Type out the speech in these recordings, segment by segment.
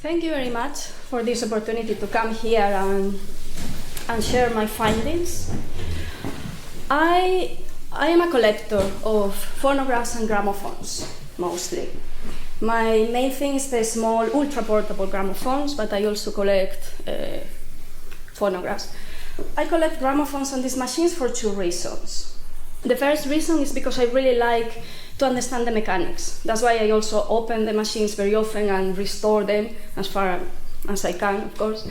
Thank you very much for this opportunity to come here and share my findings. I am a collector of phonographs and gramophones, mostly. My main thing is the small, ultra-portable gramophones, but I also collect phonographs. I collect gramophones on these machines for two reasons. The first reason is because I really like to understand the mechanics. That's why I also open the machines very often and restore them as far as I can, of course.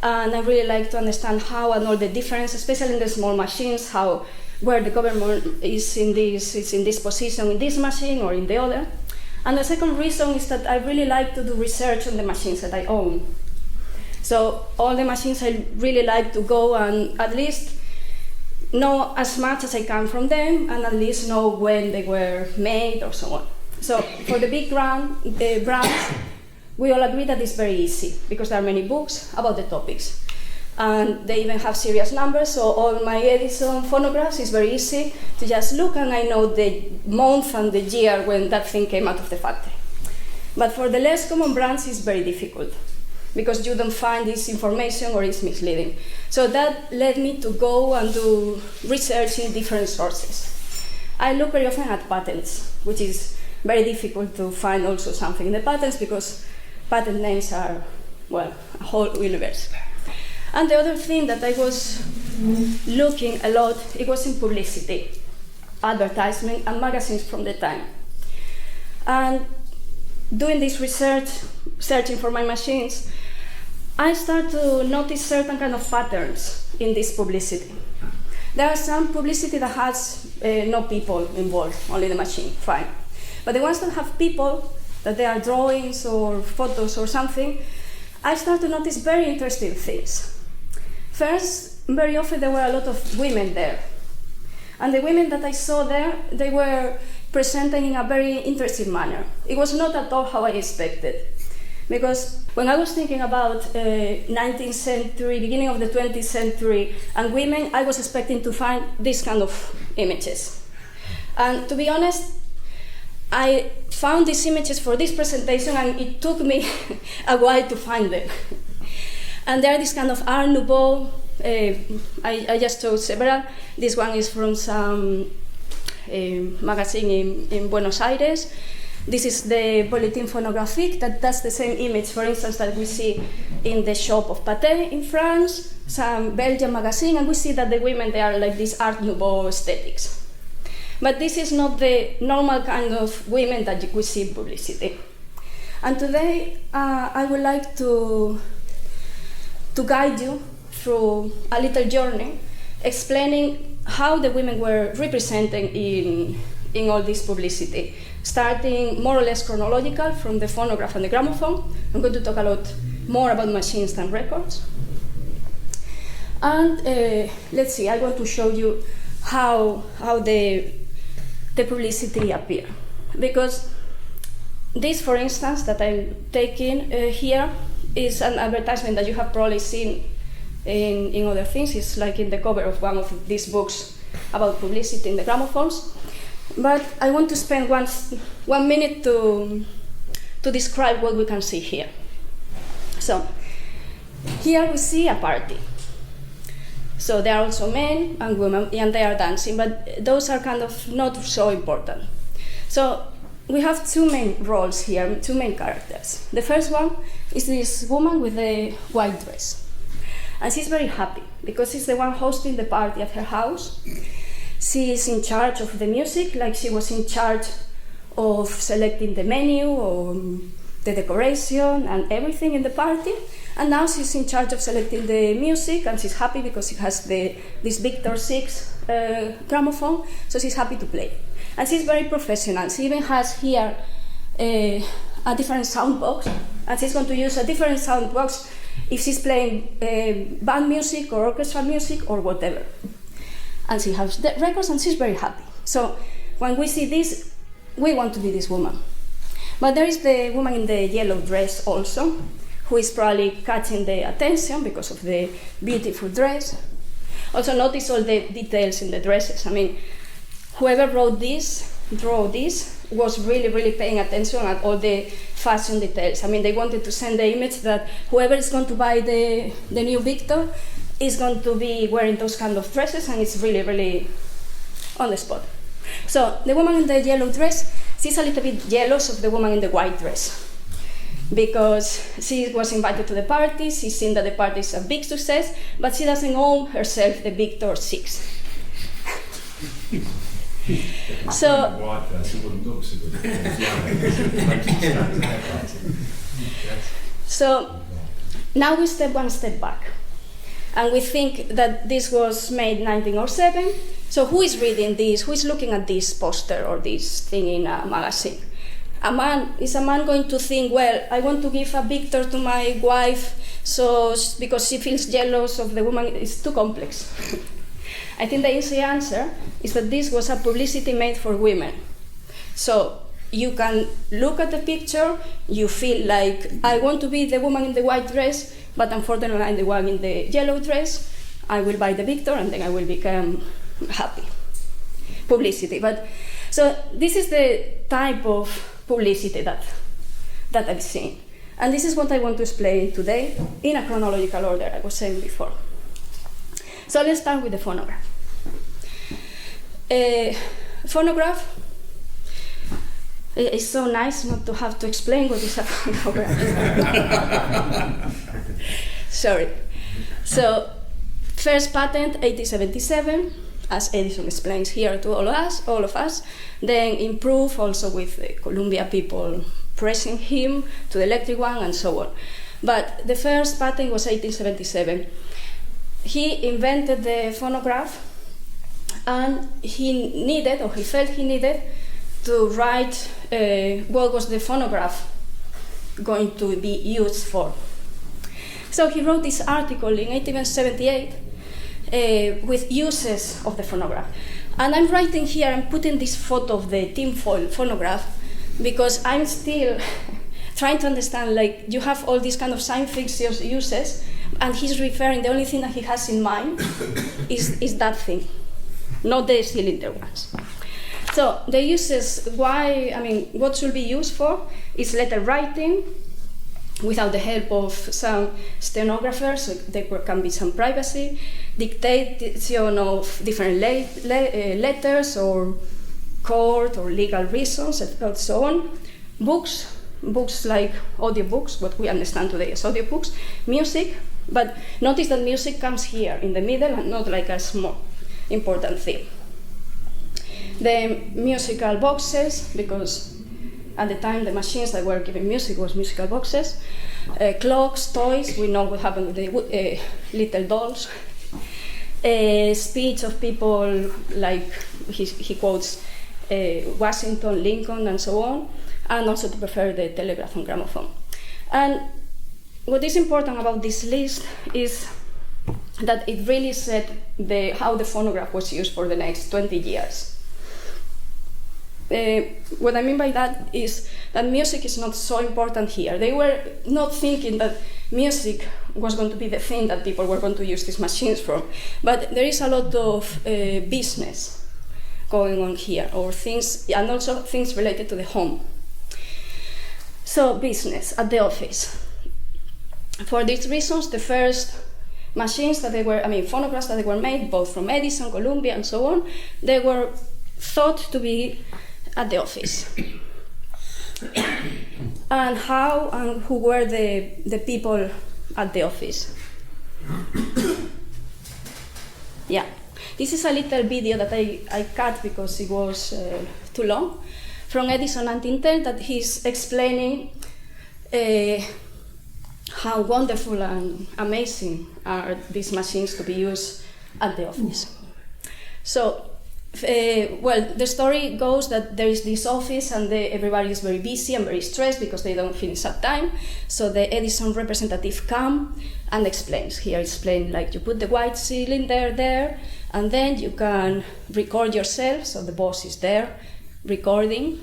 And I really like to understand how and all the difference, especially in the small machines, where the government is in this position in this machine or in the other. And the second reason is that I really like to do research on the machines that I own. So all the machines, I really like to go and at least know as much as I can from them, and at least know when they were made or so on. So for the big brands, we all agree that it's very easy because there are many books about the topics. And they even have serious numbers, so all my Edison phonographs is very easy to just look, and I know the month and the year when that thing came out of the factory. But for the less common brands, it's very difficult because you don't find this information or it's misleading. So that led me to go and do research in different sources. I look very often at patents, which is very difficult to find also something in the patents because patent names are, well, a whole universe. And the other thing that I was looking a lot, it was in publicity, advertisement, and magazines from the time. And doing this research, searching for my machines, I start to notice certain kind of patterns in this publicity. There are some publicity that has no people involved, only the machine, fine. But the ones that have people, that they are drawings or photos or something, I start to notice very interesting things. First, very often there were a lot of women there. And the women that I saw there, they were presented in a very interesting manner. It was not at all how I expected. Because when I was thinking about 19th century, beginning of the 20th century, and women, I was expecting to find this kind of images. And to be honest, I found these images for this presentation, and it took me a while to find them. And they are this kind of Art Nouveau. I just chose several. This one is from some magazine in Buenos Aires. This is the Bulletin Phonographique, that's the same image, for instance, that we see in the shop of Pathé in France, some Belgian magazine, and we see that the women, they are like this Art Nouveau aesthetics. But this is not the normal kind of women that we see in publicity. And today, I would like to guide you through a little journey explaining how the women were represented in all this publicity, starting more or less chronological from the phonograph and the gramophone. I'm going to talk a lot more about machines than records. And let's see, I want to show you how the publicity appeared. Because this, for instance, that I'm taking here is an advertisement that you have probably seen in other things. It's like in the cover of one of these books about publicity in the gramophones. But I want to spend 1 minute to describe what we can see here. So here we see a party. So there are also men and women, and they are dancing, but those are kind of not so important. So we have two main roles here, two main characters. The first one is this woman with the white dress. And she's very happy because she's the one hosting the party at her house. She is in charge of the music, like she was in charge of selecting the menu or the decoration and everything in the party. And now she's in charge of selecting the music, and she's happy because she has this Victor 6 gramophone, so she's happy to play. And she's very professional. She even has here a different sound box, and she's going to use a different sound box if she's playing band music or orchestral music or whatever. And she has the records, and she's very happy. So when we see this, we want to be this woman. But there is the woman in the yellow dress also, who is probably catching the attention because of the beautiful dress. Also notice all the details in the dresses. I mean, whoever drew this, was really, really paying attention at all the fashion details. I mean, they wanted to send the image that whoever is going to buy the new Victor is going to be wearing those kind of dresses, and it's really, really on the spot. So the woman in the yellow dress, she's a little bit jealous of the woman in the white dress, because she was invited to the party, she's seen that the party is a big success, but she doesn't own herself the Victor 6. So, so now we step one step back, and we think that this was made 1907. So who is reading this? Who is looking at this poster or this thing in a magazine? Is a man going to think, well, I want to give a Victor to my wife because she feels jealous of the woman? It's too complex. I think the easy answer is that this was a publicity made for women. So you can look at the picture, you feel like, I want to be the woman in the white dress, but unfortunately I'm the one in the yellow dress. I will buy the Victor and then I will become happy. Publicity. But so this is the type of publicity that I've seen. And this is what I want to explain today in a chronological order, I was saying before. So let's start with the phonograph. Phonograph, it's so nice not to have to explain what is a phonograph. Sorry. So, first patent, 1877, as Edison explains here to all of us. Then improved also with the Columbia people pressing him to the electric one and so on. But the first patent was 1877. He invented the phonograph, and he felt he needed to write what was the phonograph going to be used for. So he wrote this article in 1878 with uses of the phonograph. And I'm writing here, I'm putting this photo of the tinfoil phonograph because I'm still trying to understand, like, you have all these kind of sign fixtures uses, and he's referring, the only thing that he has in mind is that thing, not the cylinder ones. So the uses, what should be used for is letter writing without the help of some stenographers, so there can be some privacy, dictation of different letters or court or legal reasons, and so on. Books like audiobooks, what we understand today as audiobooks, music, but notice that music comes here in the middle and not like a small important thing. The musical boxes, because at the time the machines that were giving music was musical boxes, clocks, toys, we know what happened with the little dolls, speech of people like he quotes Washington, Lincoln, and so on, and also to prefer the telegraph and gramophone. And what is important about this list is that it really said how the phonograph was used for the next 20 years. What I mean by that is that music is not so important here. They were not thinking that music was going to be the thing that people were going to use these machines for, but there is a lot of business going on here, or things, and also things related to the home. So business at the office. For these reasons, the first machines that phonographs that they were made, both from Edison, Columbia, and so on, they were thought to be at the office. And how and who were the people at the office? Yeah, this is a little video that I cut because it was too long, from Edison 1910, that he's explaining how wonderful and amazing are these machines to be used at the office. So, the story goes that there is this office and everybody is very busy and very stressed because they don't finish at time. So the Edison representative comes and explains. Here explain, like, you put the white cylinder there, and then you can record yourself. So the boss is there recording.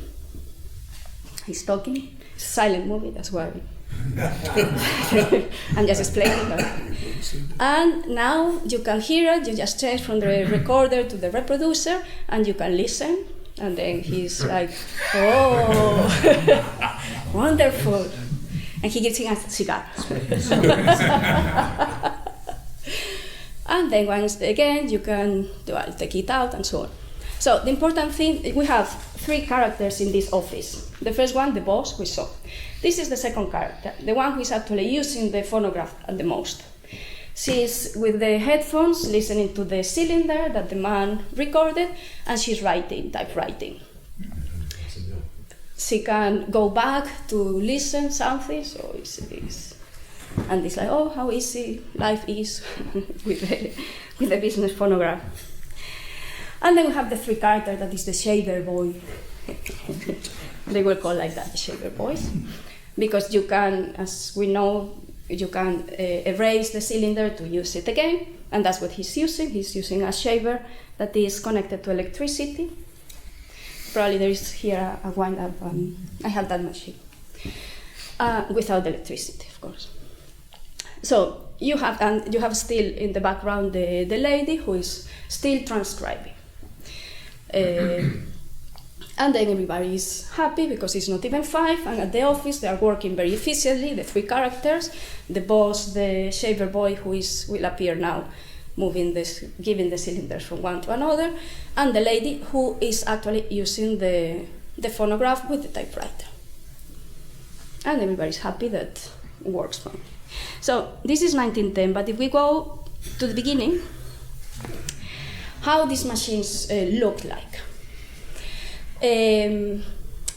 He's talking. It's a silent movie, that's why I'm just explaining that. And now you can hear it, you just change from the recorder to the reproducer, and you can listen. And then he's like, oh, wonderful. And he gives him a cigar. And then once again, you can take it out and so on. So the important thing, we have 3 characters in this office. The first one, the boss, we saw. This is the second character, the one who is actually using the phonograph at the most. She's with the headphones listening to the cylinder that the man recorded, and she's typewriting. She can go back to listen something, so it's and it's like, oh, how easy life is with the business phonograph. And then we have the 3 characters, that is the shaver boy. They were called like that, the shaver boys, because you can, as we know, you can erase the cylinder to use it again, and that's what he's using. He's using a shaver that is connected to electricity. Probably there is here a wind up. I have that machine without electricity, of course. So you have still in the background the lady who is still transcribing. And then everybody is happy because it's not even 5, and at the office they are working very efficiently, the 3 characters, the boss, the shaver boy who will appear now, giving the cylinders from one to another, and the lady who is actually using the phonograph with the typewriter. And everybody's happy that it works fine. So this is 1910, but if we go to the beginning, how these machines look like. They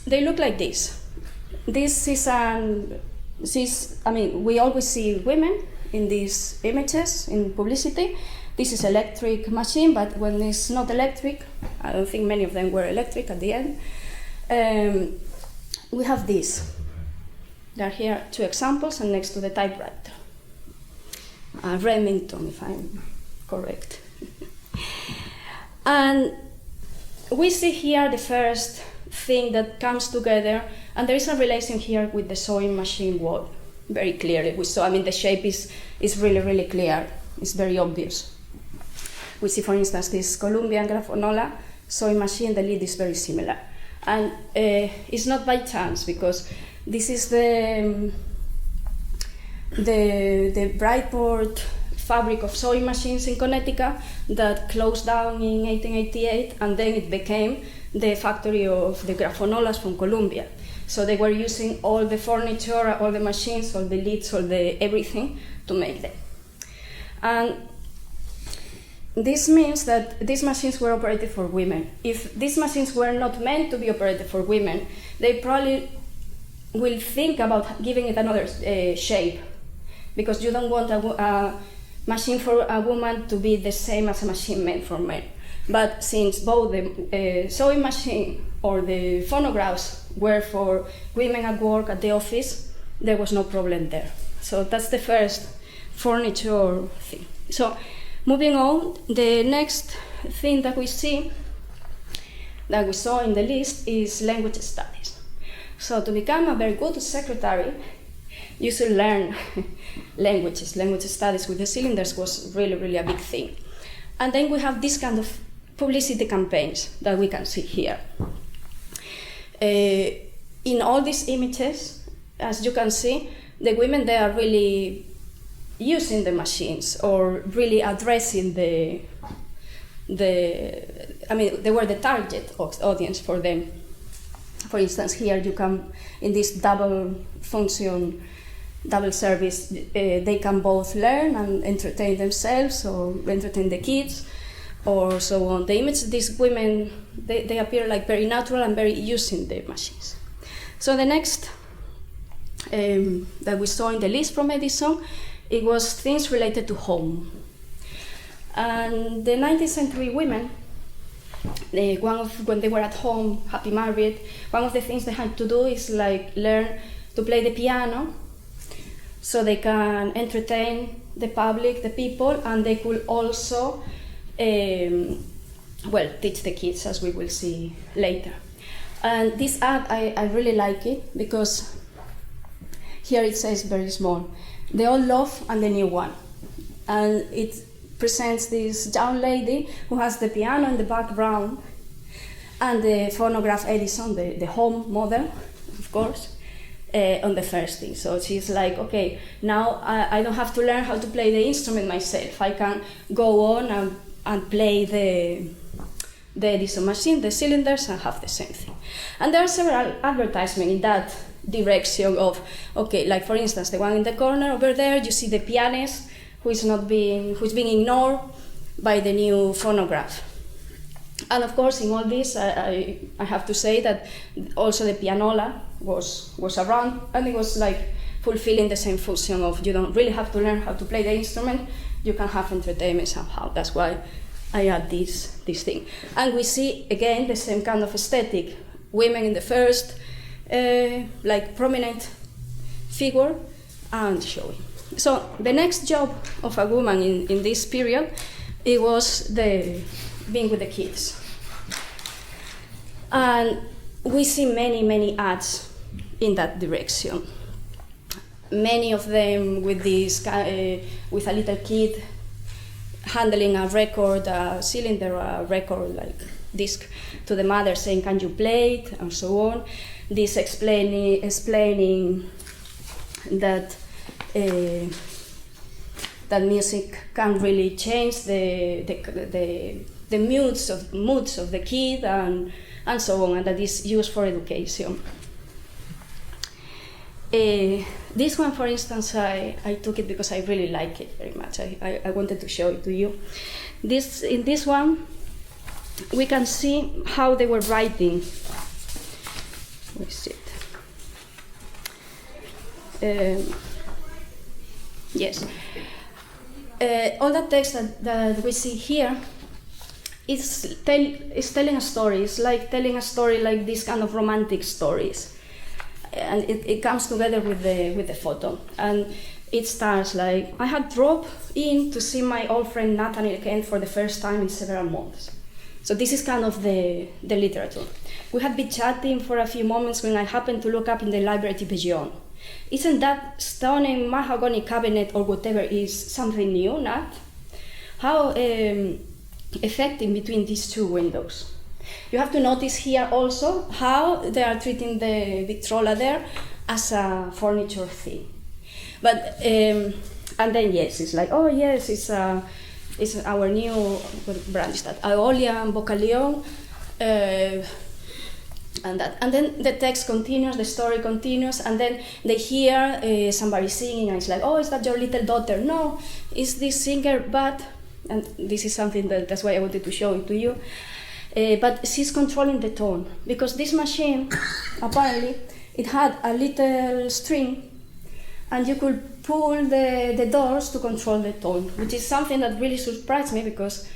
look like this. This is we always see women in these images in publicity. This is electric machine, but when it's not electric, I don't think many of them were electric at the end. We have this. There are here 2 examples, and next to the typewriter. Remington, if I'm correct. And we see here the first thing that comes together, and there is a relation here with the sewing machine wall, very clearly. The shape is really, really clear. It's very obvious. We see, for instance, this Colombian Graphonola sewing machine, the lid is very similar. And it's not by chance, because this is the Brightport fabric of sewing machines in Connecticut that closed down in 1888, and then it became the factory of the Graphonolas from Columbia. So they were using all the furniture, all the machines, all the lids, all the everything to make them. And this means that these machines were operated for women. If these machines were not meant to be operated for women, they probably will think about giving it another shape, because you don't want a machine for a woman to be the same as a machine meant for men. But since both the sewing machine or the phonographs were for women at work at the office, there was no problem there. So that's the first furniture thing. So moving on, the next thing that we see, that we saw in the list, is language studies. So to become a very good secretary, you should learn languages. Language studies with the cylinders was really, really a big thing. And then we have this kind of publicity campaigns that we can see here. In all these images, as you can see, the women, they are really using the machines or really addressing they were the target audience for them. For instance, here you can, in this double function, double service, they can both learn and entertain themselves or entertain the kids or so on. The image, these women, they appear like very natural and very using the machines. So the next that we saw in the list from Edison, it was things related to home. And the 19th century women, when they were at home, happy married, one of the things they had to do is like learn to play the piano so they can entertain the public, the people, and they could also teach the kids, as we will see later. And this ad, I really like it because here it says very small, the old love and the new one. And it presents this young lady who has the piano in the background and the phonograph Edison, the home model, of course, on the first thing. So she's like, okay, now I don't have to learn how to play the instrument myself. I can go on and play the Edison machine, the cylinders, and have the same thing. And there are several advertisements in that direction of, okay, like for instance, the one in the corner over there, you see the pianist who's being ignored by the new phonograph. And of course, in all this, I have to say that also the pianola was around, and it was like fulfilling the same function of you don't really have to learn how to play the instrument, you can have entertainment somehow. That's why I add this thing. And we see again the same kind of aesthetic, women in the first like prominent figure and showing. So the next job of a woman in this period, it was being with the kids. And we see many ads in that direction. Many of them with this, with a little kid handling a record, a cylinder, a record like disc to the mother saying, can you play it, and so on. This explaining that that music can really change the moods of the kid and so on, and that is used for education. This one, for instance, I took it because I really like it very much. I wanted to show it to you. In this one, we can see how they were writing. Where is it? Yes. All the text that we see here is telling a story. It's like telling a story like this kind of romantic stories. And it comes together with the photo. And it starts like, I had dropped in to see my old friend Nathaniel Kent for the first time in several months. So this is kind of the literature. We had been chatting for a few moments when I happened to look up in the library beyond. Isn't that stunning mahogany cabinet or whatever is something new, Nat? How effective between these two windows. You have to notice here also how they are treating the Victrola there as a furniture thing. But and then yes, it's like, oh yes, it's our new, what brand is that? Aurea and Bocalion, and then the text continues, the story continues, and then they hear somebody singing, and it's like, oh, is that your little daughter? No, it's this singer, but, and this is something that's why I wanted to show it to you. But she's controlling the tone, because this machine, apparently, it had a little string, and you could pull the doors to control the tone, which is something that really surprised me, because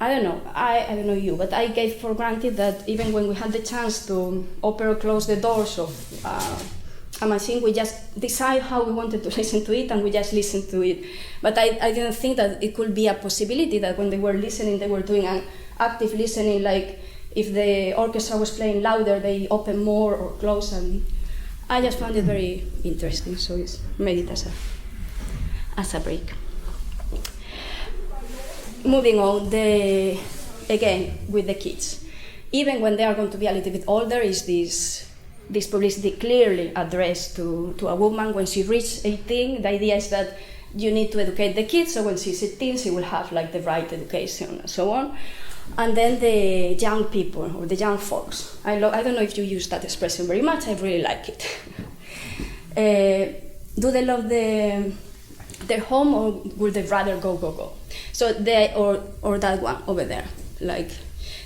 I don't know you, but I gave for granted that even when we had the chance to open or close the doors of a machine, we just decide how we wanted to listen to it, and we just listened to it. But I didn't think that it could be a possibility that when they were listening, they were doing an active listening, like if the orchestra was playing louder, they open more or close, and I just found it very interesting, so it's made it as a break. Moving on, again, with the kids. Even when they are going to be a little bit older, is this publicity clearly addressed to a woman when she reaches 18. The idea is that you need to educate the kids, so when she's 18, she will have like the right education and so on. And then the young people, or the young folks. I don't know if you use that expression very much, I really like it. Do they love their home, or would they rather go? So or that one over there, like,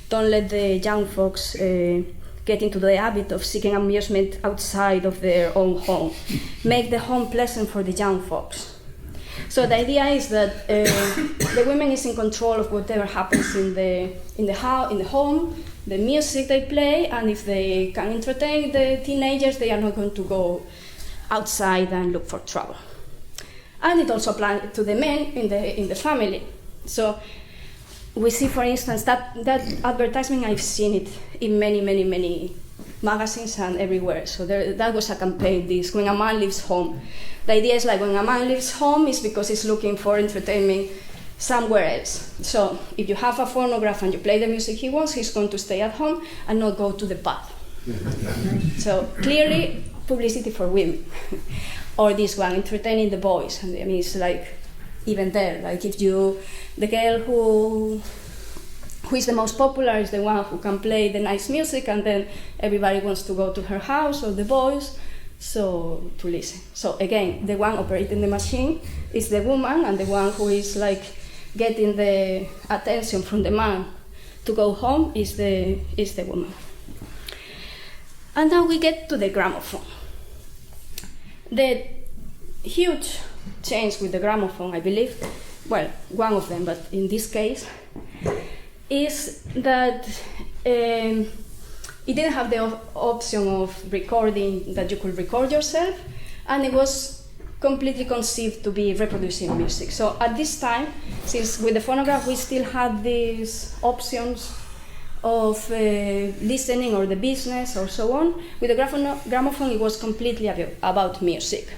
don't let the young folks get into the habit of seeking amusement outside of their own home. Make the home pleasant for the young folks. So the idea is that the women is in control of whatever happens in the home, the music they play, and if they can entertain the teenagers, they are not going to go outside and look for trouble. And it also applies to the men in the family. So we see, for instance, that advertisement, I've seen it in many magazines and everywhere. So that was a campaign, this, when a man leaves home. The idea is like when a man leaves home is because he's looking for entertainment somewhere else. So if you have a phonograph and you play the music he wants, he's going to stay at home and not go to the pub. So clearly publicity for women. Or this one, entertaining the boys. And I mean, it's like even there, like if you, the girl who is the most popular is the one who can play the nice music, and then everybody wants to go to her house, or the boys, so to listen. So again, the one operating the machine is the woman, and the one who is like getting the attention from the man to go home is the woman. And now we get to the gramophone. The huge change with the gramophone, I believe, well, one of them, but in this case, is that it didn't have the option of recording, that you could record yourself, and it was completely conceived to be reproducing music. So at this time, since with the phonograph we still had these options of listening or the business or so on, with the gramophone it was completely about music.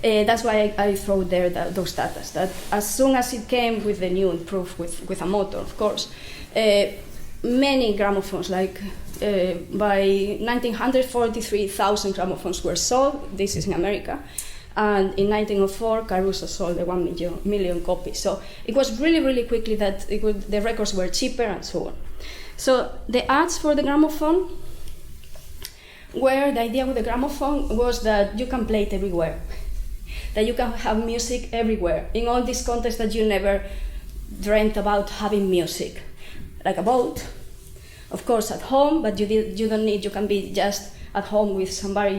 That's why I throw there those data, that as soon as it came with the new improved with a motor, of course, many gramophones, like by 1900, 43,000 gramophones were sold. This is in America. And in 1904, Caruso sold the 1 million copies. So it was really, really quickly that the records were cheaper and so on. So the ads for the gramophone, where the idea with the gramophone was that you can play it everywhere, that you can have music everywhere, in all these contexts that you never dreamt about having music. Like a boat, of course at home, but you don't need, you can be just at home with somebody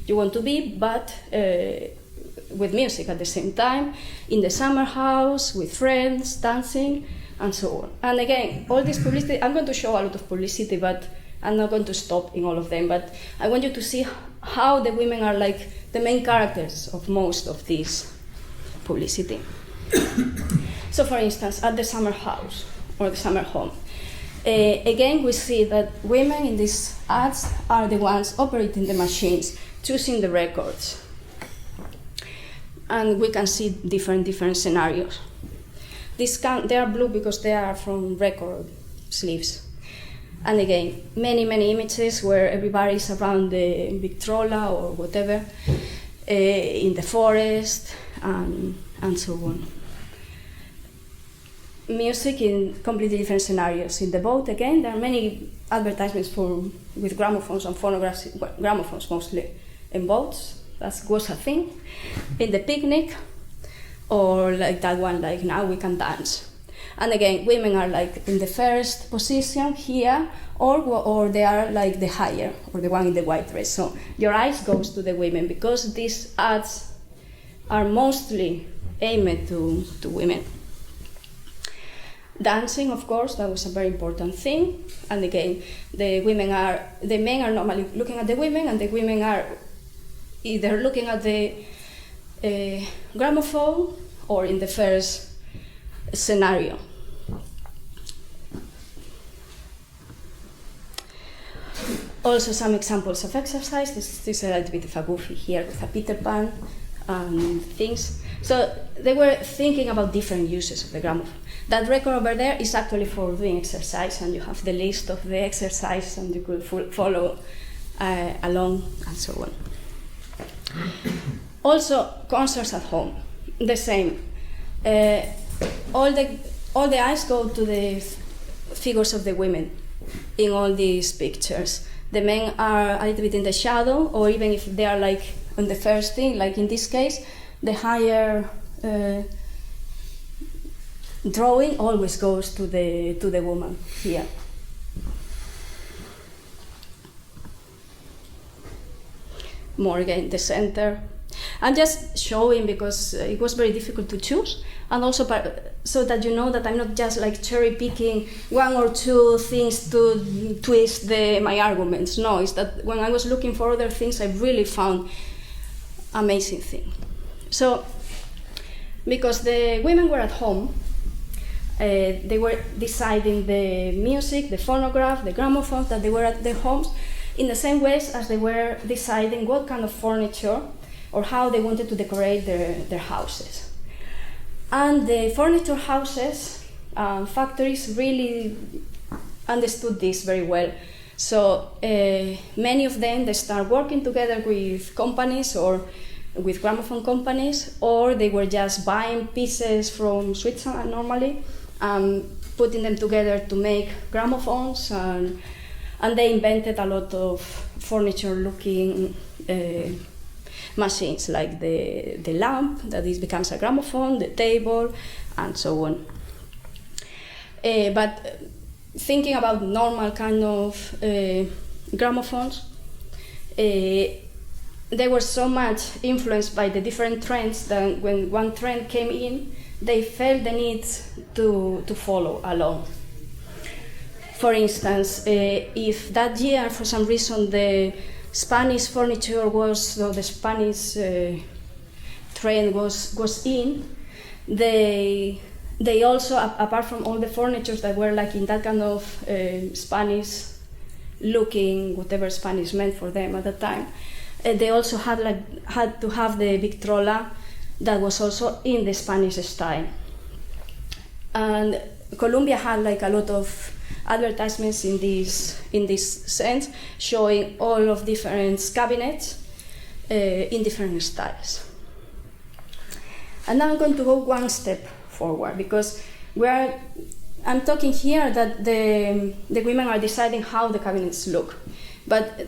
you want to be, but with music at the same time, in the summer house, with friends, dancing, and so on. And again, all this publicity, I'm going to show a lot of publicity, but I'm not going to stop in all of them, but I want you to see how the women are like the main characters of most of this publicity. So for instance, at the summer house, or the summer home, again we see that women in these ads are the ones operating the machines, choosing the records. And we can see different scenarios. They are blue because they are from record sleeves. And again, many images where everybody is around the Victrola or whatever, in the forest, and so on. Music in completely different scenarios. In the boat, again, there are many advertisements with gramophones and phonographs, well, gramophones mostly, in boats. That was a thing. In the picnic, or like that one, like now we can dance. And again, women are like in the first position here, or they are like the higher, or the one in the white dress. So your eyes goes to the women, because these ads are mostly aimed to women. Dancing, of course, that was a very important thing. And again, the men are normally looking at the women, and the women are either looking at the gramophone or in the first scenario. Also some examples of exercise. This is a little bit of a goofy here with a Peter Pan and things. So they were thinking about different uses of the gramophone. That record over there is actually for doing exercise, and you have the list of the exercise, and you could follow along and so on. Also, concerts at home, the same. All the eyes go to the figures of the women in all these pictures. The men are a little bit in the shadow, or even if they are like on the first thing, like in this case, the higher drawing always goes to the woman here. More again, the center. I'm just showing because it was very difficult to choose, and also so that you know that I'm not just like cherry picking one or two things to twist my arguments. No, it's that when I was looking for other things, I really found amazing thing. So, because the women were at home, they were deciding the music, the phonograph, the gramophones, that they were at their homes, in the same ways as they were deciding what kind of furniture or how they wanted to decorate their houses. And the furniture houses, factories really understood this very well. So many of them, they start working together with companies or with gramophone companies, or they were just buying pieces from Switzerland normally, putting them together to make gramophones, and they invented a lot of furniture-looking machines, like the lamp that becomes a gramophone, the table, and so on. But thinking about normal kind of gramophones, they were so much influenced by the different trends that when one trend came in, they felt the need to follow along. For instance, if that year, for some reason, the Spanish furniture was, or the Spanish trend was in, they also, apart from all the furnitures that were like in that kind of Spanish looking, whatever Spanish meant for them at the time, they also had to have the Victrola that was also in the Spanish style. And Columbia had like a lot of advertisements in this sense, showing all of different cabinets in different styles. And now I'm going to go one step forward, because I'm talking here that the women are deciding how the cabinets look, but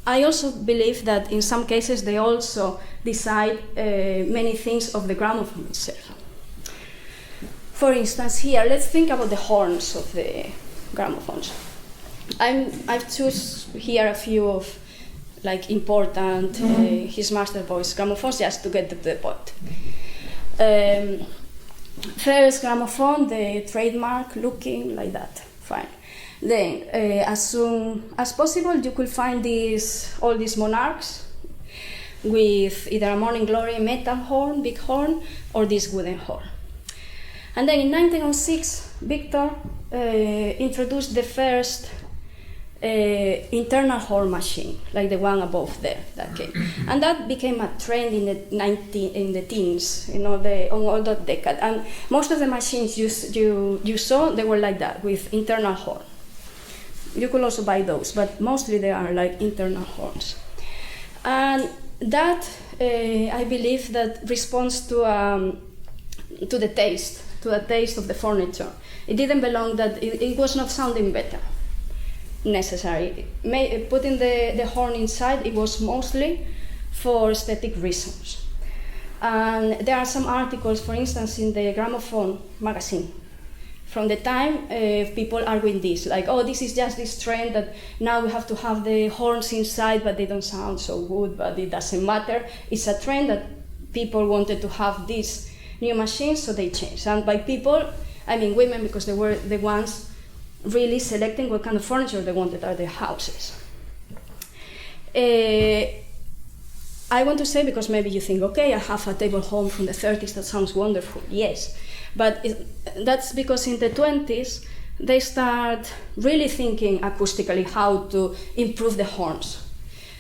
I also believe that in some cases they also decide many things of the gramophone itself. For instance, here, let's think about the horns of the gramophones. I've chosen here a few of like important his master voice gramophones just to get to the point. First gramophone, the trademark looking like that, fine. Then, as soon as possible, you could find all these monarchs with either a Morning Glory metal horn, big horn, or this wooden horn. And then in 1906, Victor introduced the first internal horn machine, like the one above there that came, and that became a trend in the teens, on all that decade. And most of the machines you saw, they were like that with internal horn. You could also buy those, but mostly they are like internal horns. And that I believe that responds to the taste of the furniture. It didn't belong that it was not sounding better. Necessary. Putting the horn inside, it was mostly for aesthetic reasons. And there are some articles, for instance, in the Gramophone magazine, from the time people arguing this, like, oh, this is just this trend that now we have to have the horns inside, but they don't sound so good, but it doesn't matter. It's a trend that people wanted to have these new machines, so they changed. And by people, I mean women, because they were the ones really selecting what kind of furniture they wanted at their houses. I want to say, because maybe you think, okay, I have a table home from the 30s, that sounds wonderful. Yes, but that's because in the 20s, they start really thinking acoustically how to improve the horns.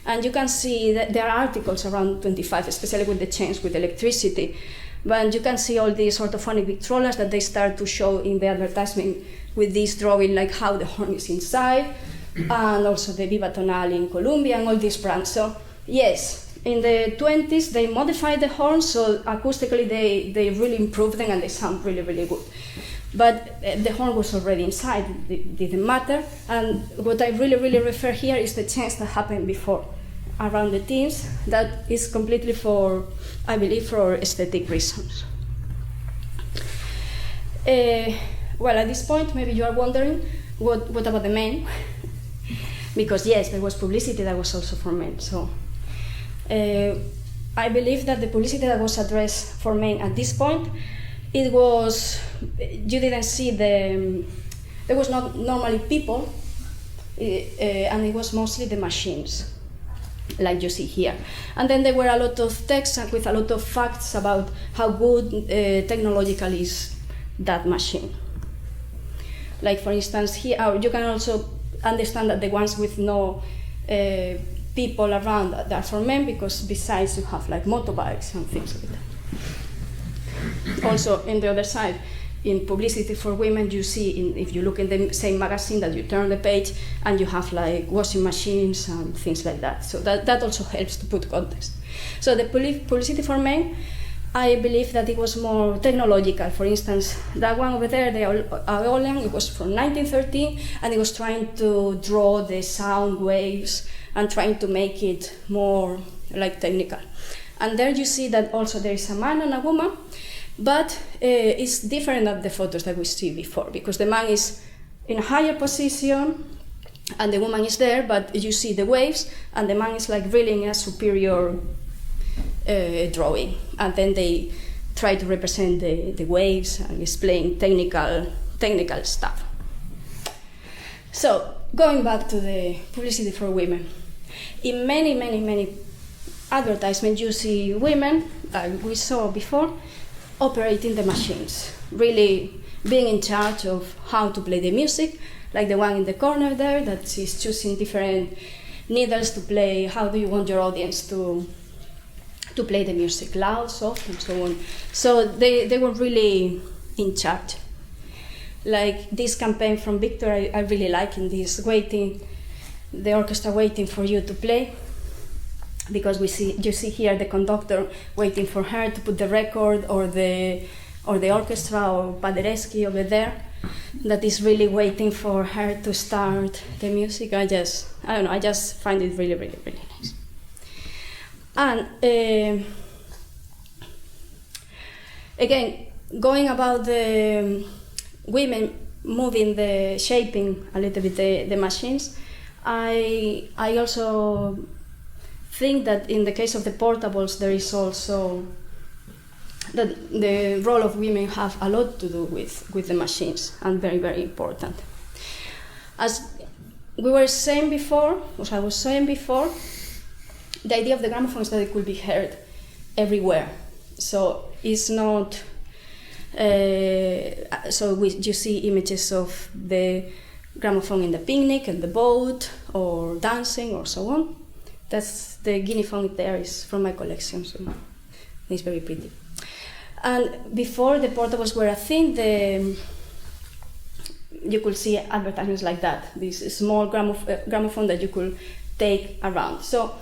And you can see that there are articles around 25, especially with the change with electricity, but you can see all these orthophonic Victrolas that they start to show in the advertisement with this drawing, like how the horn is inside, and also the Viva Tonale in Columbia and all these brands. So yes, in the 20s they modified the horn, so acoustically they really improved them and they sound really, really good. But the horn was already inside, it didn't matter. And what I really, really refer here is the change that happened before, around the teens, that is completely for, I believe, for aesthetic reasons. Well, at this point, maybe you are wondering, what about the men? Because yes, there was publicity that was also for men. So I believe that the publicity that was addressed for men at this point, it was, you didn't see there was not normally people, and it was mostly the machines, like you see here. And then there were a lot of texts with a lot of facts about how good technologically is that machine. Like for instance, here you can also understand that the ones with no people around that are for men, because besides you have like motorbikes and things like that. Also, in the other side, in Publicity for Women, you see, if you look in the same magazine, that you turn the page and you have like washing machines and things like that. So that also helps to put context. So the Publicity for Men, I believe that it was more technological. For instance, that one over there, the Aeolian, it was from 1913, and it was trying to draw the sound waves and trying to make it more like technical. And there you see that also there is a man and a woman, but it's different than the photos that we see before, because the man is in a higher position and the woman is there, but you see the waves, and the man is like really in a superior drawing, and then they try to represent the waves and explain technical stuff. So going back to the Publicity for Women, in many advertisements you see women, like we saw before, operating the machines, really being in charge of how to play the music, like the one in the corner there that is choosing different needles to play. How do you want your audience to play the music, loud, soft, and so on. So they were really in charge. Like this campaign from Victor, I really like, in this the orchestra waiting for you to play, because you see here the conductor waiting for her to put the record, or the orchestra, or Paderewski over there, that is really waiting for her to start the music. I don't know, I just find it really nice. And again, going about the women moving, shaping a little bit the machines, I also think that in the case of the portables, there is also that the role of women have a lot to do with the machines, and very important. As we were saying before, as I was saying before, the idea of the gramophone is that it could be heard everywhere. So it's not. You see images of the gramophone in the picnic and the boat, or dancing, or so on. That's the guinea phone there, is from my collection, so it's very pretty. And before the portables were a thing, you could see advertisements like that, this small gramophone that you could take around. So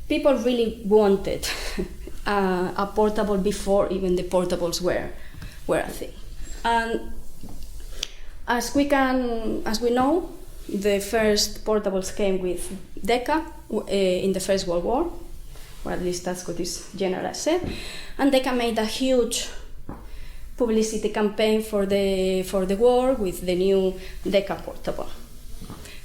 people really wanted a portable before even the portables were a thing. And as we know, the first portables came with Decca in the First World War, or at least that's what this general said. And Decca made a huge publicity campaign for the war with the new Decca portable.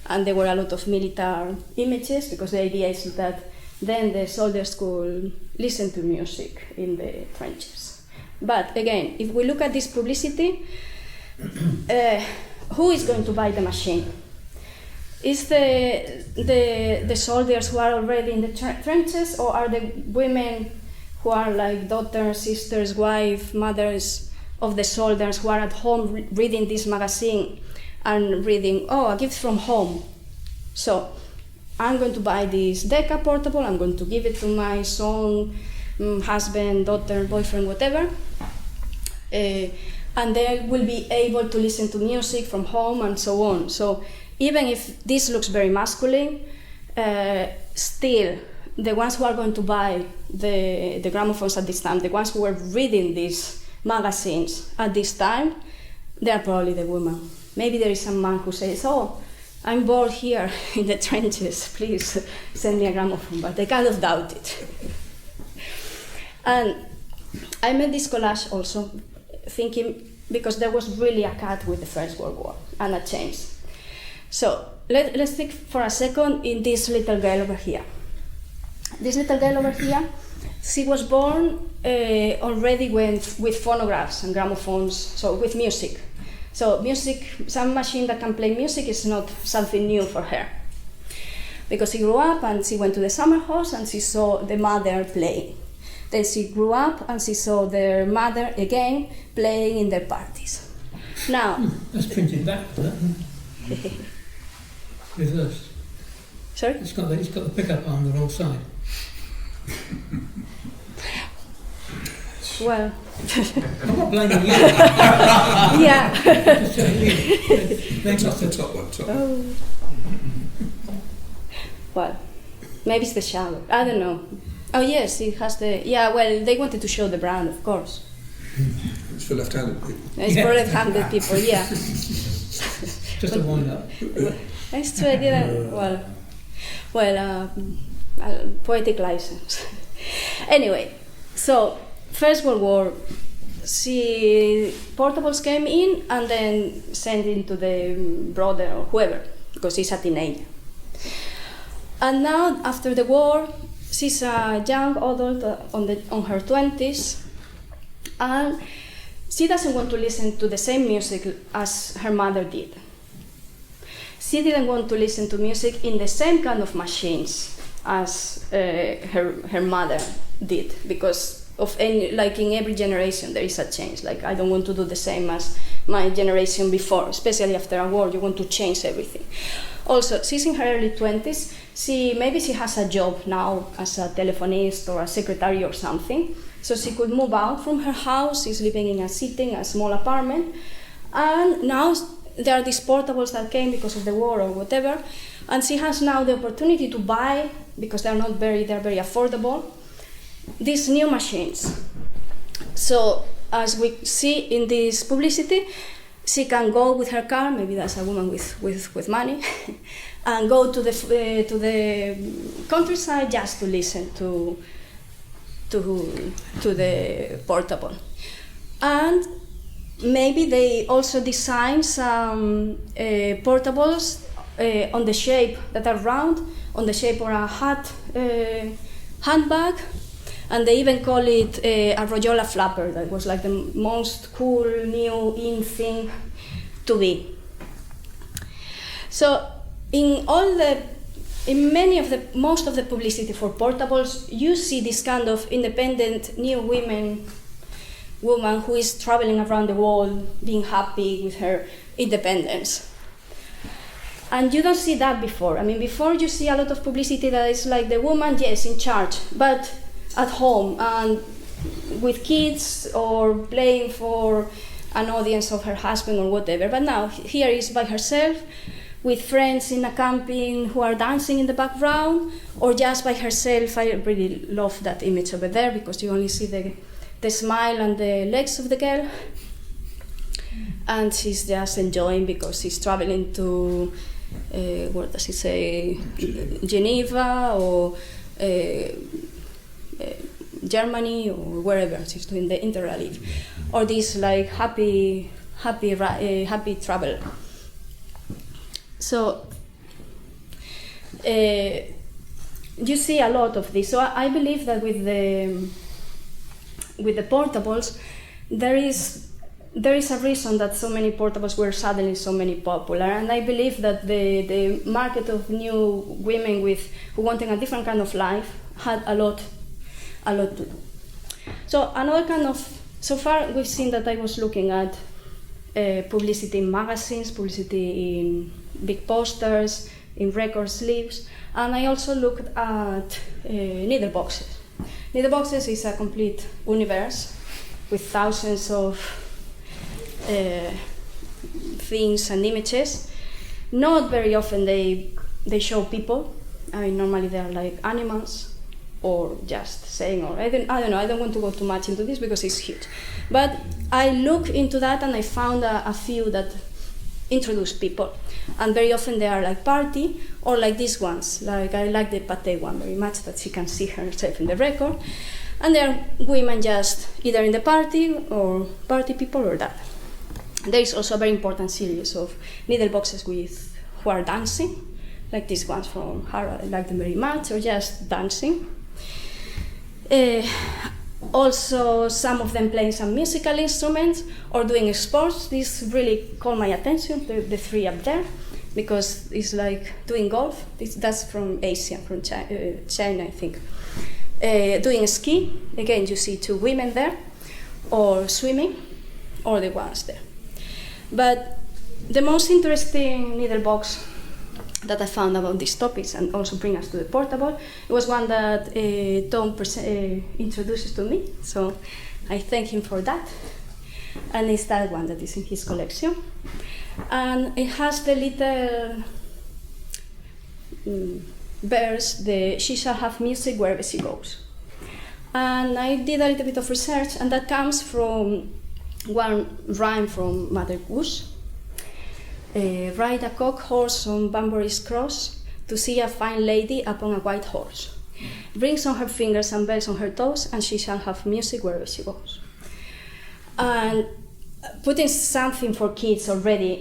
And there were a lot of military images, because the idea is that then the soldiers could listen to music in the trenches. But again, if we look at this publicity, who is going to buy the machine? Is the soldiers who are already in the trenches, or are the women who are like daughters, sisters, wives, mothers of the soldiers who are at home reading this magazine and reading, oh, a gift from home. So I'm going to buy this Decca portable, I'm going to give it to my son, husband, daughter, boyfriend, whatever. And they will be able to listen to music from home and so on. So even if this looks very masculine, still the ones who are going to buy the gramophones at this time, the ones who were reading these magazines at this time, they are probably the women. Maybe there is some man who says, oh, I'm bored here in the trenches, please send me a gramophone, but I kind of doubt it. And I made this collage also thinking, because there was really a cut with the First World War and a change. So let's think for a second in this little girl over here. This little girl over here, she was born already with phonographs and gramophones, so with music. So music, some machine that can play music is not something new for her. Because she grew up and she went to the summer house and she saw the mother playing. Then she grew up and she saw their mother again playing in their parties. Now, that's printed back for that. Reversed. Sorry? It's got the pickup on the wrong side. Well, I'm not blaming you. yeah. Just saying Maybe not the top one. Top one. Oh. Well, maybe it's the shower. I don't know. Oh yes, it has the. Yeah, well, they wanted to show the brand, of course. It's for left-handed people. It's for left-handed people, yeah. just a wind-up. It's true, I didn't. Well, poetic license. Anyway, so First World War, portables came in and then sent into the brother or whoever, because he's a teenager. And now, after the war, she's a young adult on her 20s, and she doesn't want to listen to the same music as her mother did. She didn't want to listen to music in the same kind of machines as her mother did, because of in every generation there is a change. Like, I don't want to do the same as my generation before, especially after a war. You want to change everything. Also, she's in her early 20s. Maybe she has a job now as a telephonist or a secretary or something, so she could move out from her house. She's living in a small apartment, and now there are these portables that came because of the war or whatever, and she has now the opportunity to buy, because they're very affordable, these new machines. So as we see in this publicity, she can go with her car, maybe that's a woman with money, and go to the countryside just to listen to the portable. And maybe they also design some portables on the shape that are round, on the shape of a handbag, and they even call it a Royola flapper. That was like the most cool, new, in thing to be. So most of the publicity for portables, you see this kind of independent new woman who is traveling around the world, being happy with her independence. And you don't see that before. I mean, before you see a lot of publicity that is like the woman, yes, in charge, but at home and with kids or playing for an audience of her husband or whatever. But now here is by herself, with friends in a camping who are dancing in the background, or just by herself. I really love that image over there, because you only see the smile and the legs of the girl. And she's just enjoying, because she's traveling to, what does it say, Geneva or Germany or wherever. She's doing the interrally, or this like happy travel. So you see a lot of this. So I believe that with the portables, there is a reason that so many portables were suddenly so many popular, and I believe that the market of new women who wanting a different kind of life had a lot to do. So another kind of, so far we've seen that I was looking at publicity in magazines, publicity in big posters, in record sleeves, and I also looked at needle boxes. Needle boxes is a complete universe with thousands of things and images. Not very often they show people. I mean, normally they are like animals or just saying, or I don't know, I don't want to go too much into this because it's huge. But I looked into that and I found a few that introduce people. And very often they are like party, or like these ones. Like I like the Pate one very much, that she can see herself in the record. And they are women just either in the party or party people or that. There is also a very important series of needle boxes who are dancing, like these ones from Harvard. I like them very much, or just dancing. Also, some of them playing some musical instruments or doing sports. This really caught my attention, the three up there, because it's like doing golf. That's from Asia, from China, I think. Doing ski, again, you see two women there, or swimming, or the ones there. But the most interesting needle box that I found about these topics, and also bring us to the portable, it was one that Tom introduces to me. So I thank him for that. And it's that one that is in his collection. And it has the little verse, she shall have music wherever she goes. And I did a little bit of research, and that comes from one rhyme from Mother Goose. Ride a cock horse on Banbury's cross to see a fine lady upon a white horse. Rings on her fingers and bells on her toes, and she shall have music wherever she goes. And putting something for kids already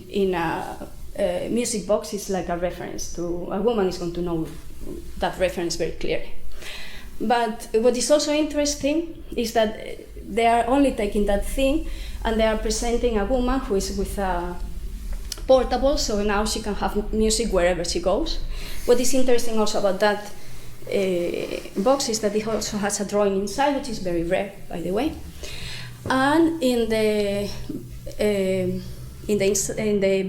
in a music box is like a reference to, a woman is going to know that reference very clearly. But what is also interesting is that they are only taking that thing and they are presenting a woman who is with a portable, so now she can have music wherever she goes. What is interesting also about that box is that it also has a drawing inside, which is very rare, by the way. And in the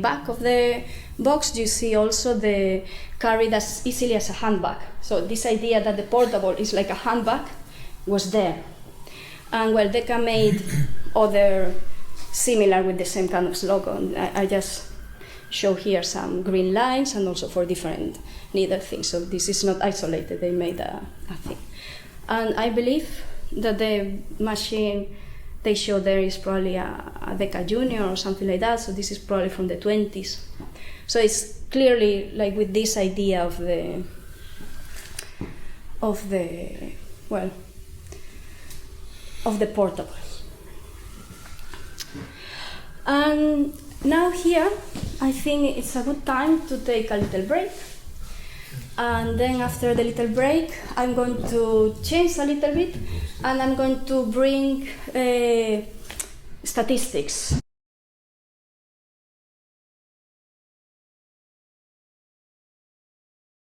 back of the box, you see also the carried as easily as a handbag. So this idea that the portable is like a handbag was there. And well, Decca made other similar with the same kind of slogan. I just show here some green lines and also for different needle things. So this is not isolated, they made a thing. And I believe that the machine they show there is probably a Decca Junior or something like that, so this is probably from the 20s. So it's clearly like with this idea of the portable. And now here, I think it's a good time to take a little break. And then after the little break, I'm going to change a little bit, and I'm going to bring statistics.